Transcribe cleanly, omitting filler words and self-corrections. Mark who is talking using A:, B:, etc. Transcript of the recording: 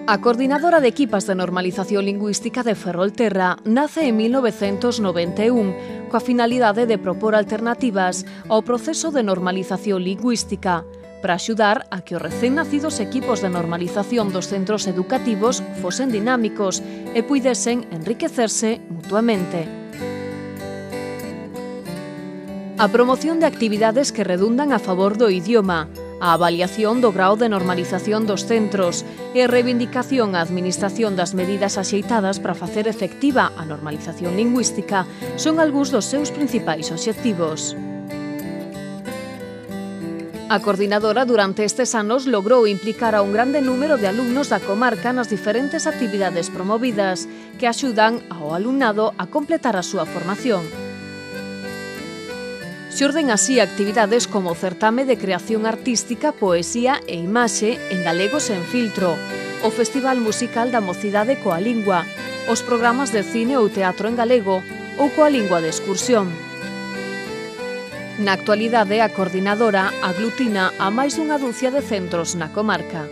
A: A Coordinadora de Equipas de Normalización Lingüística de Ferrolterra nace en 1991 coa finalidade de propor alternativas ao proceso de normalización lingüística para axudar a que os recén nacidos equipos de normalización dos centros educativos fosen dinámicos e puidesen enriquecerse mutuamente. A promoción de actividades que redundan a favor do idioma, a avaliación do grao de normalización dos centros e a reivindicación á Administración das medidas axeitadas para facer efectiva a normalización lingüística son algúns dos seus principais obxectivos. A coordinadora durante estes anos logrou implicar a un grande número de alumnos da comarca nas diferentes actividades promovidas que axudan ao alumnado a completar a súa formación. Xorden así actividades como o certame de creación artística, poesía e imaxe en galego sen filtro, o Festival Musical da Mocidade coa Lingua, os programas de cine ou teatro en galego ou coa lingua de excursión. Na actualidade, a coordinadora aglutina a máis dunha ducia de centros na comarca.